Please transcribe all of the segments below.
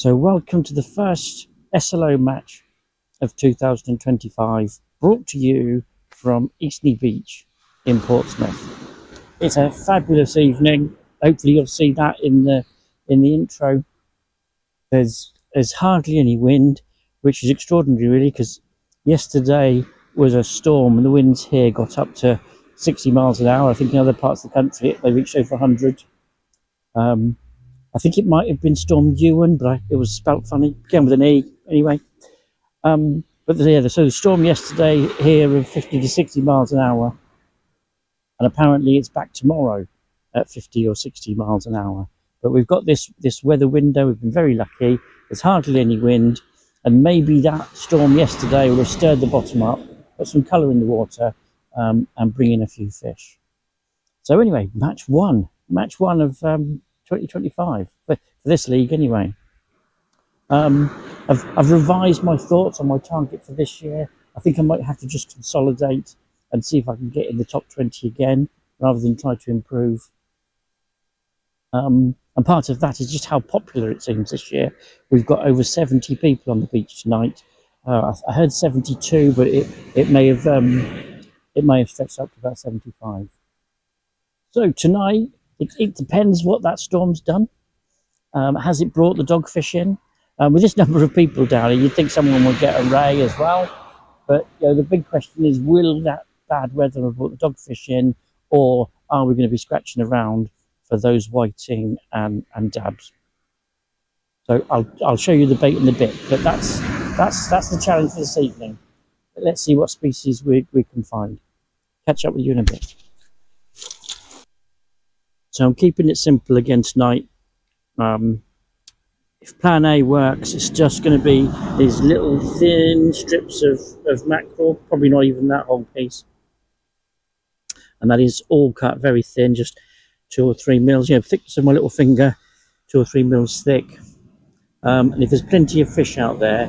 So welcome to the first SLO match of 2025, brought to you from Eastney Beach in Portsmouth. It's a fabulous evening. Hopefully you'll see that in the intro. There's hardly any wind, which is extraordinary really, because yesterday was a storm and the winds here got up to 60 miles an hour. I think in other parts of the country they reached over 100. I think it might have been Storm Ewan, but it was spelt funny, began with an E anyway. But so the storm yesterday here of 50 to 60 miles an hour, and apparently it's back tomorrow at 50 or 60 miles an hour. But we've got this weather window. We've been very lucky. There's hardly any wind, and maybe that storm yesterday will have stirred the bottom up, put some colour in the water, and bring in a few fish. So anyway, match one of 2025 for this league anyway. I've revised my thoughts on my target for this year. I think I might have to just consolidate and see if I can get in the top 20 again, rather than try to improve. And part of that is just how popular it seems this year. We've got over 70 people on the beach tonight. I heard 72, but it may have stretched up to about 75. So tonight, it depends what that storm's done. Has it brought the dogfish in? With this number of people down here, you'd think someone would get a ray as well. But the big question is, will that bad weather have brought the dogfish in, or are we going to be scratching around for those whiting and dabs? So I'll show you the bait in a bit. But that's the challenge for this evening. Let's see what species we can find. Catch up with you in a bit. So I'm keeping it simple again tonight. If plan A works, it's just going to be these little thin strips of mackerel, probably not even that whole piece. And that is all cut very thin, just 2 or 3 mils, thickness of my little finger, 2 or 3 mils thick. And if there's plenty of fish out there,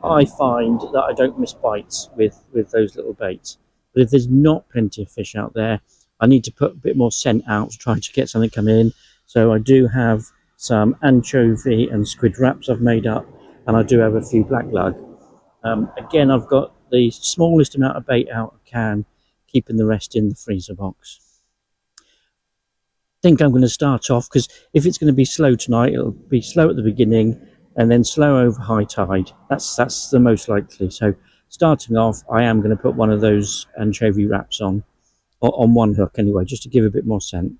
I find that I don't miss bites with those little baits. But if there's not plenty of fish out there, I need to put a bit more scent out to try to get something coming in. So I do have some anchovy and squid wraps I've made up, and I do have a few black lug. Again, I've got the smallest amount of bait out I can, keeping the rest in the freezer box. I think I'm going to start off, because if it's going to be slow tonight, it'll be slow at the beginning and then slow over high tide. That's the most likely. So starting off, I am going to put one of those anchovy wraps on one hook anyway, just to give a bit more scent.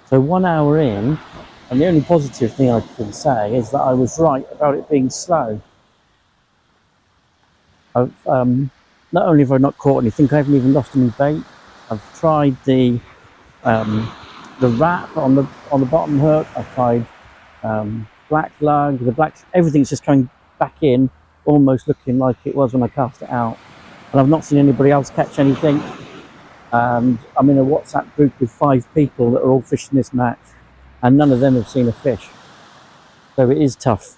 So 1 hour in, and the only positive thing I can say is that I was right about it being slow. I've not only have I not caught anything, I haven't even lost any bait. I've tried the wrap on the bottom hook. I've tried black lug, everything's just coming back in, almost looking like it was when I cast it out. And I've not seen anybody else catch anything. And I'm in a WhatsApp group with 5 people that are all fishing this match, and none of them have seen a fish. So it is tough.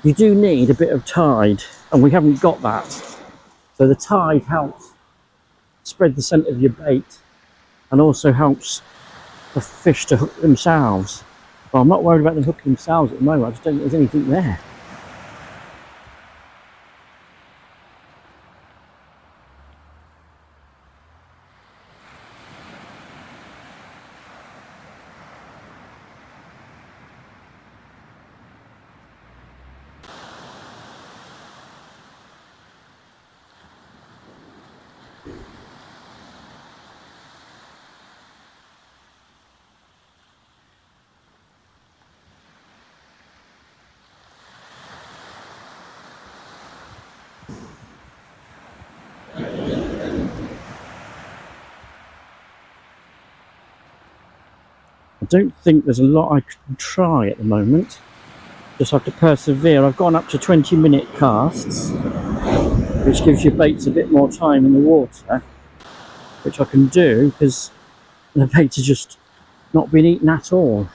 You do need a bit of tide, and we haven't got that. So the tide helps spread the scent of your bait, and also helps the fish to hook themselves. But I'm not worried about them hooking themselves at the moment. I just don't think there's anything there. I don't think there's a lot I can try at the moment. Just have to persevere. I've gone up to 20-minute casts, which gives your baits a bit more time in the water, which I can do because the baits are just not been eaten at all.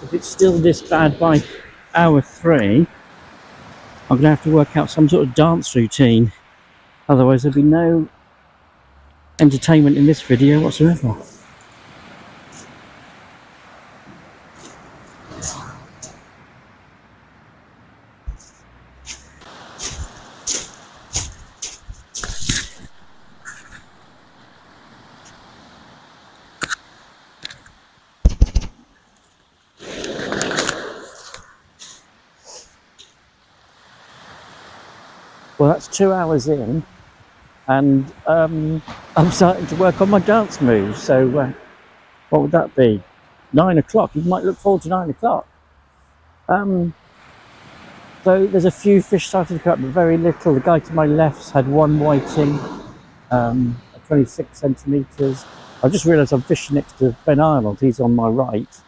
If it's still this bad by hour 3, I'm going to have to work out some sort of dance routine. Otherwise there'll be no entertainment in this video whatsoever. Well, that's 2 hours in, and I'm starting to work on my dance moves. So what would that be? 9 o'clock. You might look forward to 9 o'clock. So there's a few fish starting to come up, but very little. The guy to my left's had one whiting, 26 centimetres. I've just realised I'm fishing next to Ben Arnold. He's on my right.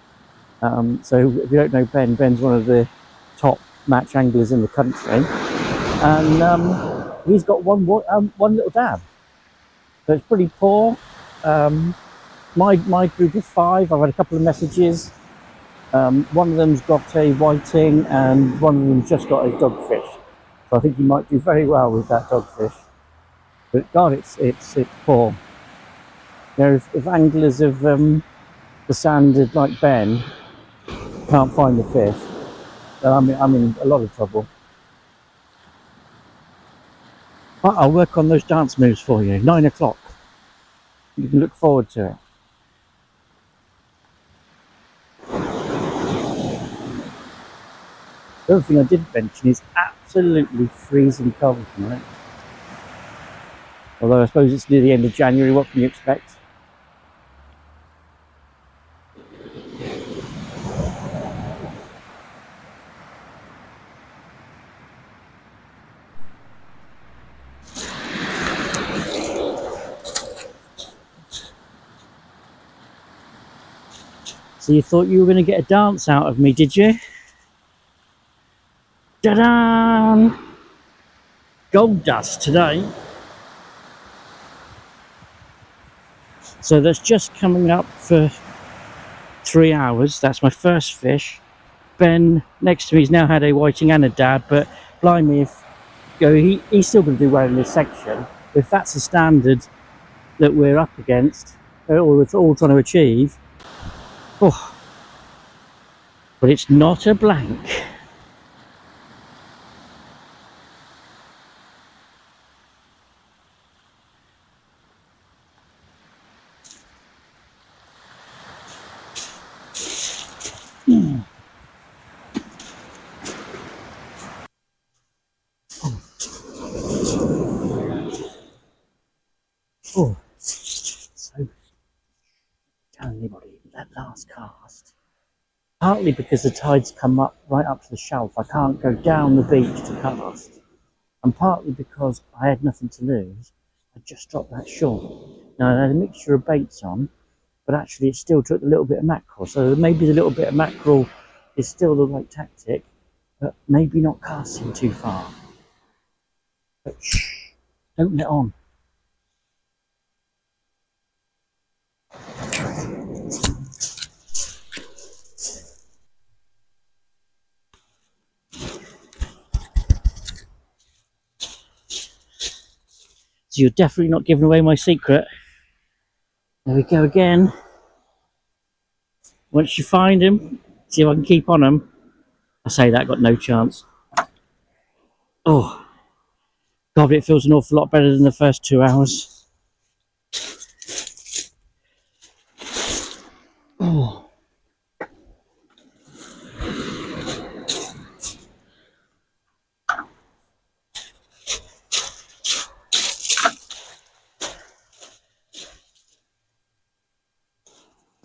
So if you don't know Ben, Ben's one of the top match anglers in the country. And he's got one little dab, so it's pretty poor. My group of 5, I've had a couple of messages. One of them's got a whiting, and one of them's just got a dogfish. So I think he might do very well with that dogfish. But God, it's poor. You know, if anglers of the standard like Ben can't find the fish, then I'm in a lot of trouble. But I'll work on those dance moves for you. 9 o'clock. You can look forward to it. The other thing I didn't mention is absolutely freezing cold tonight. Although I suppose it's near the end of January, what can you expect? So you thought you were going to get a dance out of me, did you? Ta-da! Gold dust today. So that's just coming up for 3 hours. That's my first fish. Ben next to me's now had a whiting and a dab, but blimey, if he's still going to do well in this section. If that's the standard that we're up against, or we're all trying to achieve, oh, but it's not a blank. Oh, so tell anybody that last cast. Partly because the tide's come up right up to the shelf, I can't go down the beach to cast, and partly because I had nothing to lose. I just dropped that short. Now I had a mixture of baits on, but actually it still took a little bit of mackerel. So maybe the little bit of mackerel is still the right tactic, but maybe not casting too far. But shh, don't let on. So you're definitely not giving away my secret. There we go again. Once you find him, see if I can keep on him. I say that, got no chance. Oh, God, it feels an awful lot better than the first 2 hours. Oh.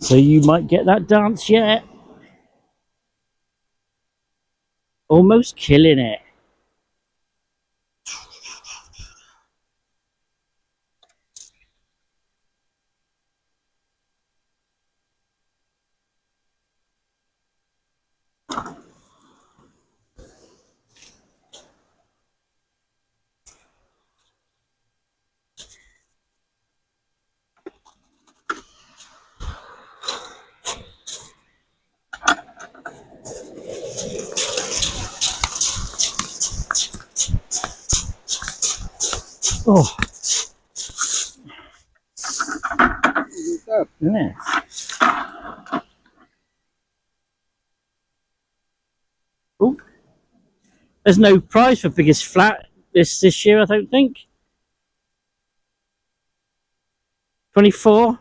So you might get that dance yet. Almost killing it. Oh. Yeah. Oh. There's no prize for biggest flat this year, I don't think. 24.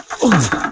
Oh.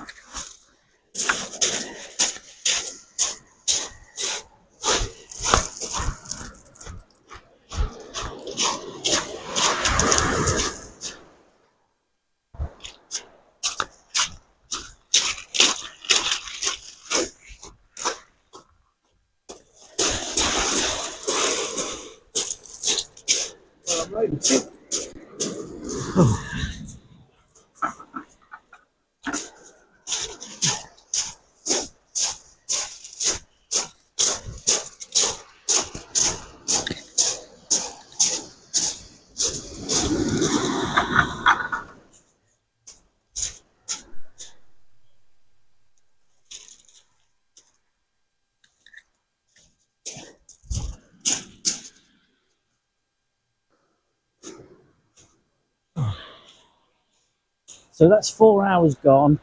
So that's 4 hours gone.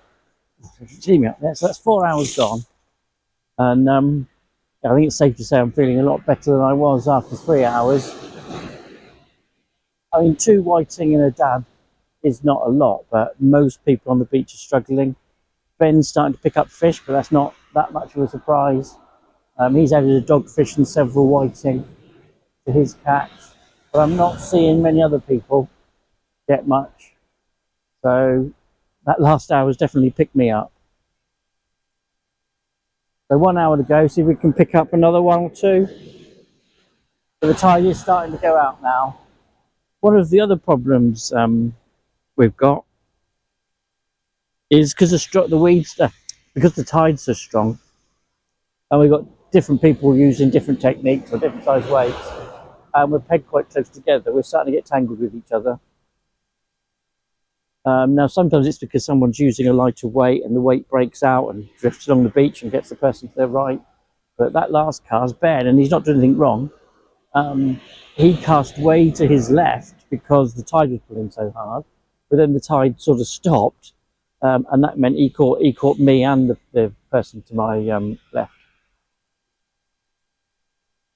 See me up there. So that's 4 hours gone, and I think it's safe to say I'm feeling a lot better than I was after 3 hours. I mean, 2 whiting and a dab is not a lot, but most people on the beach are struggling. Ben's starting to pick up fish, but that's not that much of a surprise. He's added a dogfish and several whiting to his catch, but I'm not seeing many other people get much. So that last hour has definitely picked me up. So 1 hour to go, see if we can pick up another 1 or 2. So the tide is starting to go out now. One of the other problems we've got is because the weeds, because the tide's so strong, and we've got different people using different techniques or different size weights, and we're pegged quite close together. We're starting to get tangled with each other. Now, sometimes it's because someone's using a lighter weight and the weight breaks out and drifts along the beach and gets the person to their right. But that last car's Ben, and he's not doing anything wrong. He cast way to his left because the tide was pulling so hard, but then the tide sort of stopped, and that meant he caught me and the person to my left.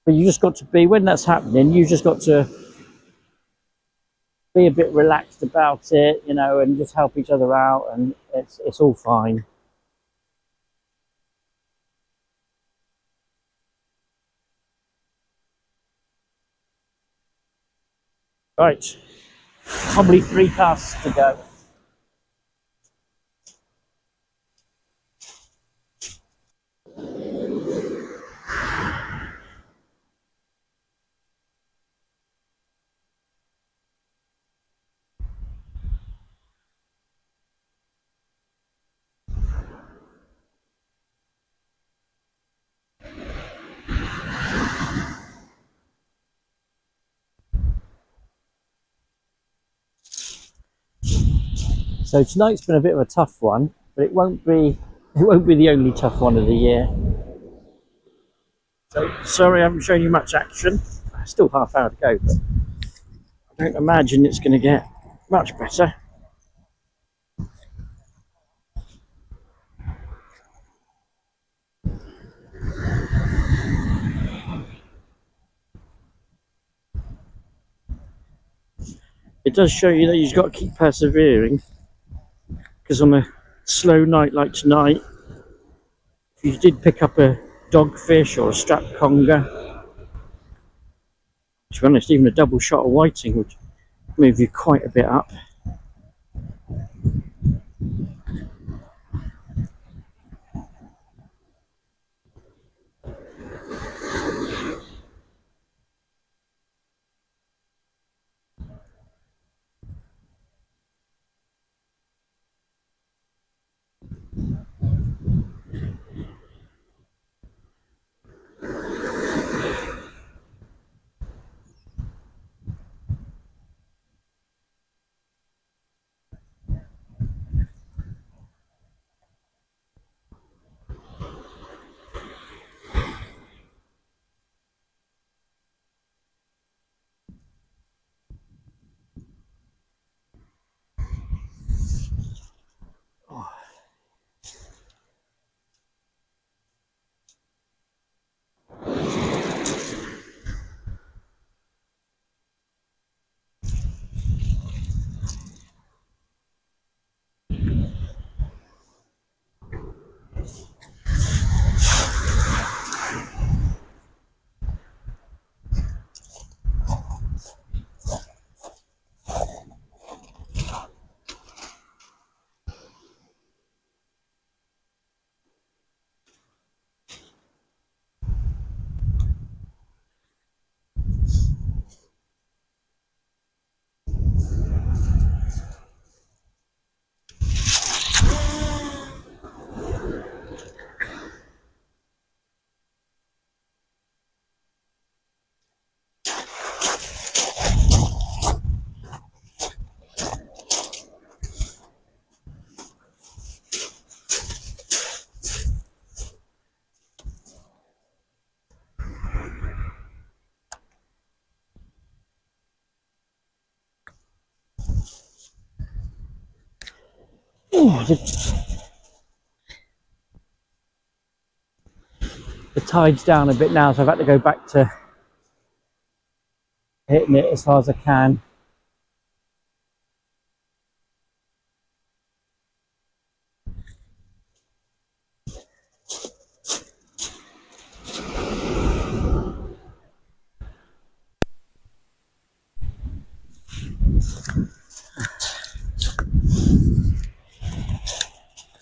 But you just got to be, when that's happening, you just got to be a bit relaxed about it, you know, and just help each other out, and it's all fine. Right, probably 3 casts to go. So tonight's been a bit of a tough one, but it won't be the only tough one of the year. So sorry I haven't shown you much action. Still half hour to go, but I don't imagine it's going to get much better. it does show you that you've got to keep persevering, because on a slow night like tonight, if you did pick up a dogfish or a strapped conger, to be honest, even a double shot of whiting would move you quite a bit up. Oh, the tide's down a bit now, so I've had to go back to hitting it as far as I can.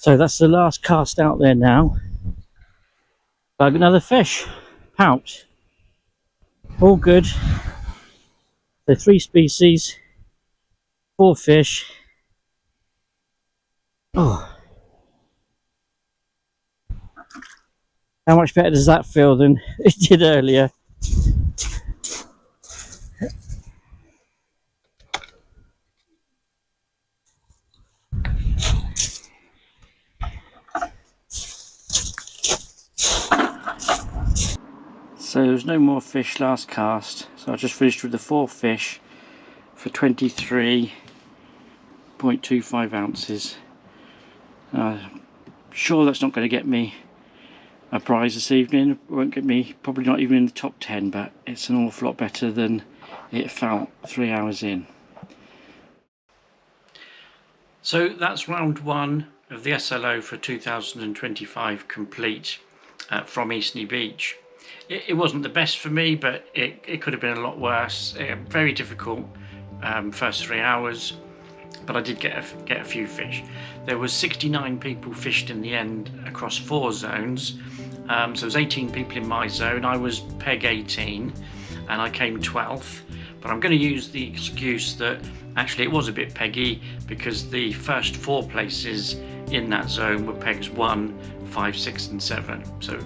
So that's the last cast out there now. Bug another fish. Pout. All good. So 3 species, 4 fish. Oh. How much better does that feel than it did earlier? So there's no more fish last cast, so I just finished with the 4 fish for 23.25 ounces. Sure, that's not going to get me a prize this evening. It won't get me, probably not even in the top 10, but it's an awful lot better than it felt 3 hours in. So that's round 1 of the SLO for 2025 complete from Eastney Beach. It wasn't the best for me, but it could have been a lot worse. Very difficult first 3 hours, but I did get a few fish. There was 69 people fished in the end across 4 zones. So there was 18 people in my zone. I was peg 18 and I came 12th, but I'm going to use the excuse that actually it was a bit peggy because the first 4 places in that zone were pegs 1, 5, 6 and 7. So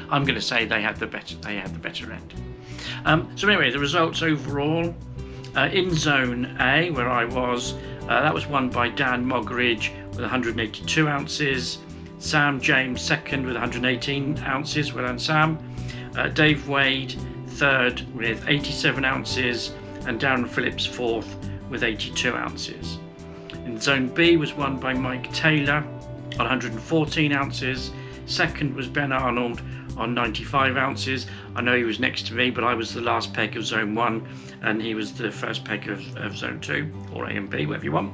I'm going to say they had the better end. So anyway, the results overall, in zone A where I was, that was won by Dan Mogridge with 182 ounces, Sam James second with 118 ounces, well done Sam, Dave Wade third with 87 ounces and Darren Phillips fourth with 82 ounces. In zone B was won by Mike Taylor on 114 ounces, second was Ben Arnold on 95 ounces. I know he was next to me, but I was the last peg of zone 1 and he was the first peg of zone 2, or A and B, whatever you want.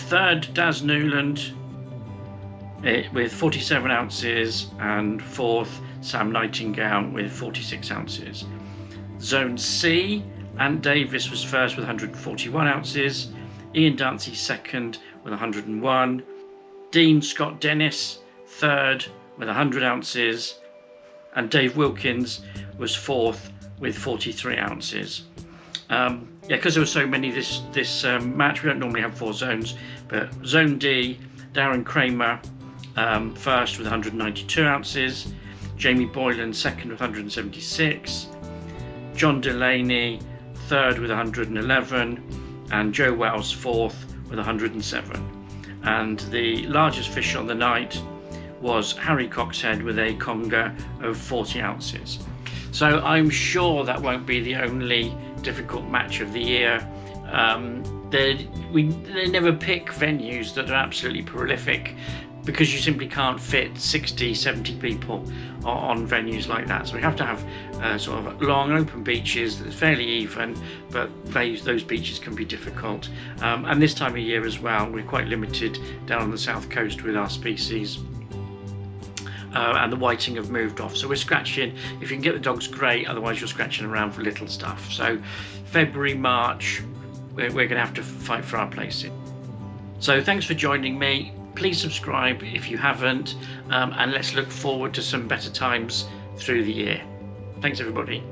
Third, Daz Newland with 47 ounces, and fourth, Sam Nightingale with 46 ounces. Zone C, Ant Davis was first with 141 ounces, Ian Dancy second with 101, Dean Scott Dennis third with 100 ounces, and Dave Wilkins was fourth with 43 ounces. Because there were so many this match, we don't normally have 4 zones, but Zone D, Darren Kramer first with 192 ounces, Jamie Boylan second with 176, John Delaney third with 111, and Joe Wells fourth with 107. And the largest fish on the night was Harry Coxhead with a conger of 40 ounces. So I'm sure that won't be the only difficult match of the year. They never pick venues that are absolutely prolific, because you simply can't fit 60, 70 people on venues like that. So we have to have sort of long open beaches that's fairly even, but those beaches can be difficult. And this time of year as well, we're quite limited down on the south coast with our species. And the whiting have moved off. So we're scratching, if you can get the dogs, great, otherwise you're scratching around for little stuff. So February, March, we're going to have to fight for our place. So thanks for joining me. Please subscribe if you haven't, and let's look forward to some better times through the year. Thanks everybody.